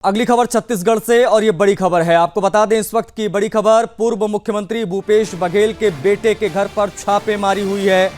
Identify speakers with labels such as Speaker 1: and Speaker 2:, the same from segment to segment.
Speaker 1: अगली खबर छत्तीसगढ़ से और ये बड़ी खबर है। आपको बता दें इस वक्त की बड़ी खबर, पूर्व मुख्यमंत्री भूपेश बघेल के बेटे के घर पर छापेमारी हुई है।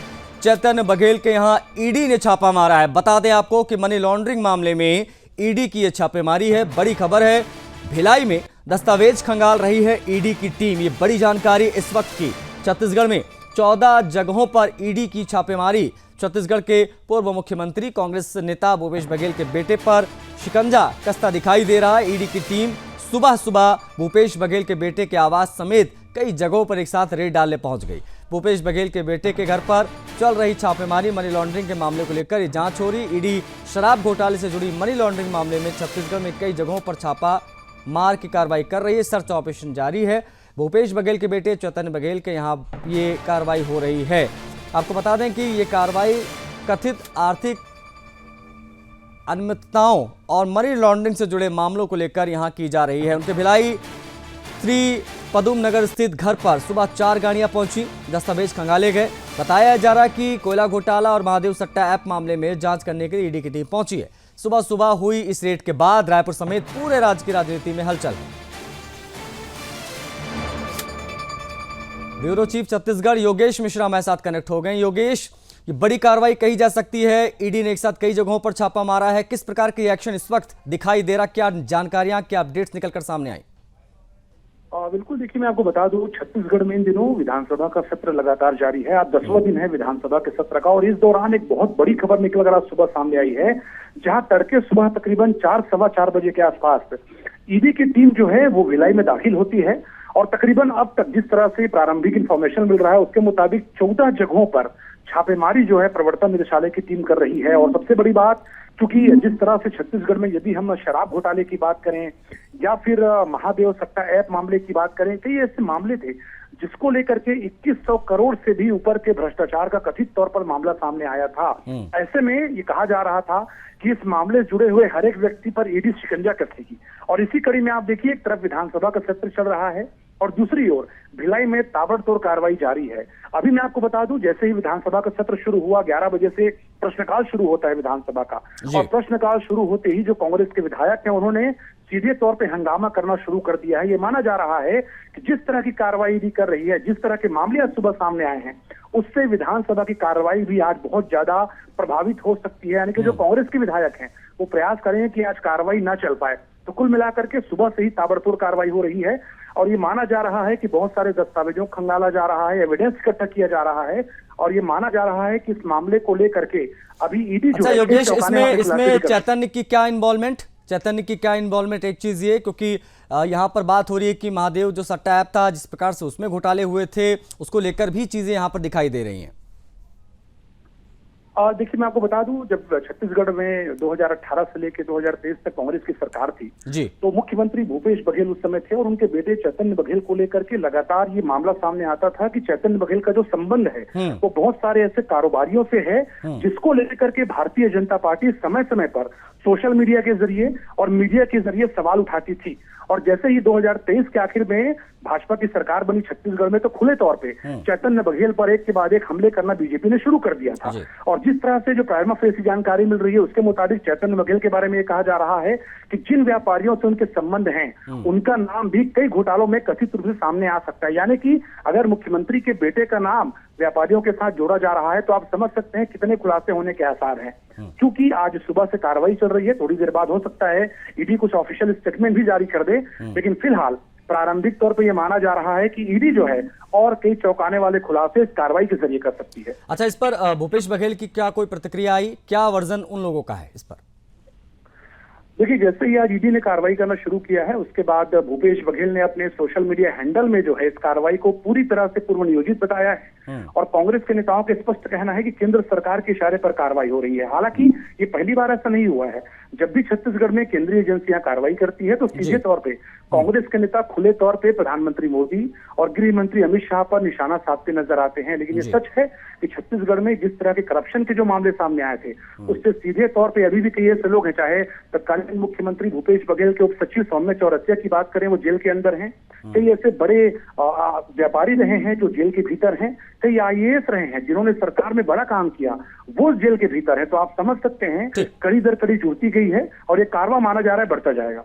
Speaker 1: चैतन्य बघेल के यहां ईडी ने छापा मारा है। बता दें आपको कि मनी लॉन्ड्रिंग मामले में ईडी की यह छापेमारी है। बड़ी खबर है, भिलाई में दस्तावेज खंगाल रही है ईडी की टीम। ये बड़ी जानकारी इस वक्त की। छत्तीसगढ़ में 14 जगहों पर ईडी की छापेमारी। छत्तीसगढ़ के पूर्व मुख्यमंत्री कांग्रेस नेता भूपेश बघेल के बेटे पर शिकंजा कसता दिखाई दे रहा है। ईडी की टीम सुबह सुबह भूपेश बघेल के बेटे के आवास समेत कई जगहों पर एक साथ रेड डालने पहुंच गई। भूपेश बघेल के बेटे के घर पर चल रही छापेमारी, मनी लॉन्ड्रिंग के मामले को लेकर जांच हो रही। ईडी शराब घोटाले से जुड़ी मनी लॉन्ड्रिंग मामले में छत्तीसगढ़ में कई जगहों पर छापा मार की कार्रवाई कर रही है। सर्च ऑपरेशन जारी है। भूपेश बघेल के बेटे चैतन्य बघेल के यहाँ ये कार्रवाई हो रही है। आपको बता दें कि ये कार्रवाई कथित आर्थिक अनियमितताओं और मनी लॉन्ड्रिंग से जुड़े मामलों को लेकर यहां की जा रही है। उनके भिलाई श्री पदुम नगर स्थित घर पर सुबह 4 गाड़ियां पहुंची, दस्तावेज खंगाले गए। बताया जा रहा है कि कोयला घोटाला और महादेव सट्टा ऐप मामले में जांच करने के लिए ईडी की टीम पहुंची है। सुबह सुबह हुई इस रेड के बाद रायपुर समेत पूरे राज्य की राजनीति में हलचल है। ब्यूरो चीफ छत्तीसगढ़ योगेश मिश्रा हमारे साथ कनेक्ट हो गए। योगेश, ये बड़ी कार्रवाई कही जा सकती है। ईडी ने एक साथ कई जगहों पर छापा मारा है। किस प्रकार की एक्शन इस वक्त दिखाई दे रहा, क्या जानकारियां, क्या अपडेट्स निकलकर सामने आई?
Speaker 2: बिल्कुल, देखिए मैं आपको बता दूं, छत्तीसगढ़ में इन दिनों विधानसभा का सत्र लगातार जारी है। आज 10वां दिन है विधानसभा के सत्र का और इस दौरान एक बहुत बड़ी खबर निकलकर आज सुबह सामने आई है, जहां तड़के सुबह तकरीबन 4-4:15 बजे के आसपास ईडी की टीम जो है वो भिलाई में दाखिल होती है और तकरीबन अब तक जिस तरह से प्रारंभिक इंफॉर्मेशन मिल रहा है उसके मुताबिक 14 जगहों पर छापेमारी जो है प्रवर्तन निदेशालय की टीम कर रही है। और सबसे बड़ी बात, क्योंकि जिस तरह से छत्तीसगढ़ में यदि हम शराब घोटाले की बात करें या फिर महादेव सट्टा ऐप मामले की बात करें, कई ऐसे मामले थे जिसको लेकर के 2100 करोड़ से भी ऊपर के भ्रष्टाचार का कथित तौर पर मामला सामने आया था। ऐसे में ये कहा जा रहा था कि इस मामले से जुड़े हुए हर एक व्यक्ति पर ईडी शिकंजा कसेगी। और इसी कड़ी में आप देखिए, एक तरफ विधानसभा का सत्र चल रहा है और दूसरी ओर भिलाई में ताबड़तोड़ कार्रवाई जारी है। अभी मैं आपको बता दूं, जैसे ही विधानसभा का सत्र शुरू हुआ, 11 बजे से प्रश्नकाल शुरू होता है विधानसभा का, और प्रश्नकाल शुरू होते ही जो कांग्रेस के विधायक हैं उन्होंने सीधे तौर पे हंगामा करना शुरू कर दिया है। ये माना जा रहा है कि जिस तरह की कार्रवाई भी कर रही है, जिस तरह के मामले आज सुबह सामने आए हैं, उससे विधानसभा की कार्रवाई भी आज बहुत ज्यादा प्रभावित हो सकती है। यानी कि जो कांग्रेस के विधायक हैं वो प्रयास करें कि आज कार्रवाई ना चल पाए। तो कुल मिलाकर के सुबह से ही ताबड़तोड़ कार्रवाई हो रही है और ये माना जा रहा है कि बहुत सारे दस्तावेजों को खंगाला जा रहा है, एविडेंस इकट्ठा किया जा रहा है और ये माना जा रहा है कि इस मामले को लेकर के अभी ईडी जो
Speaker 1: योगेश, इसमें चैतन्य की क्या इन्वॉल्वमेंट? एक चीज ये, क्योंकि यहाँ पर बात हो रही है कि महादेव जो सट्टा ऐप था, जिस प्रकार से उसमें घोटाले हुए थे, उसको लेकर भी चीजें यहाँ पर दिखाई दे रही हैं।
Speaker 2: देखिए मैं आपको बता दूं, जब छत्तीसगढ़ में 2018 से लेकर 2023 तक कांग्रेस की सरकार थी जी, तो मुख्यमंत्री भूपेश बघेल उस समय थे और उनके बेटे चैतन्य बघेल को लेकर के लगातार ये मामला सामने आता था कि चैतन्य बघेल का जो संबंध है वो बहुत सारे ऐसे कारोबारियों से है जिसको लेकर के भारतीय जनता पार्टी समय समय पर सोशल मीडिया के जरिए और मीडिया के जरिए सवाल उठाती थी। और जैसे ही 2023 के आखिर में भाजपा की सरकार बनी छत्तीसगढ़ में, तो खुले तौर पे चैतन्य बघेल पर एक के बाद एक हमले करना बीजेपी ने शुरू कर दिया था। और जिस तरह से जो प्राइमा फेसी जानकारी मिल रही है उसके मुताबिक चैतन्य बघेल के बारे में ये कहा जा रहा है कि जिन व्यापारियों से उनके संबंध हैं उनका नाम भी कई घोटालों में कथित रूप से सामने आ सकता है। यानी कि अगर मुख्यमंत्री के बेटे का नाम व्यापारियों के साथ जोड़ा जा रहा है तो आप समझ सकते हैं कितने खुलासे होने के आसार हैं। क्योंकि आज सुबह से कार्रवाई चल रही है, थोड़ी देर बाद हो सकता है ईडी कुछ ऑफिशियल स्टेटमेंट भी जारी कर दे, लेकिन फिलहाल प्रारंभिक तौर पर यह माना जा रहा है कि ईडी जो है और कई चौंकाने वाले खुलासे इस कार्रवाई के जरिए कर सकती है।
Speaker 1: अच्छा, इस पर भूपेश बघेल की क्या कोई प्रतिक्रिया आई? क्या वर्जन उन लोगों का है इस पर?
Speaker 2: देखिए, जैसे ही आज ईडी ने कार्रवाई करना शुरू किया है उसके बाद भूपेश बघेल ने अपने सोशल मीडिया हैंडल में जो है इस कार्रवाई को पूरी तरह से पूर्व नियोजित बताया है और कांग्रेस के नेताओं का स्पष्ट कहना है कि केंद्र सरकार के इशारे पर कार्रवाई हो रही है। हालांकि ये पहली बार ऐसा नहीं हुआ है। जब भी छत्तीसगढ़ में केंद्रीय एजेंसियां कार्रवाई करती है तो सीधे तौर पे कांग्रेस के नेता खुले तौर पे प्रधानमंत्री मोदी और गृह मंत्री अमित शाह पर निशाना साधते नजर आते हैं। लेकिन ये सच है कि छत्तीसगढ़ में जिस तरह के करप्शन के जो मामले सामने आए थे उससे सीधे तौर पे अभी भी कई ऐसे लोग हैं, चाहे तत्कालीन मुख्यमंत्री भूपेश बघेल के उप सचिव सौम्य चौरसिया की बात करें, वो जेल के अंदर हैं। कई ऐसे बड़े व्यापारी रहे हैं जो जेल के भीतर हैं, कई आईएएस रहे हैं जिन्होंने सरकार में बड़ा काम किया, वो जेल के भीतर है। तो आप समझ सकते हैं कड़ी दर कड़ी जुड़ती गई है और ये कारवां माना जा रहा है बढ़ता जाएगा।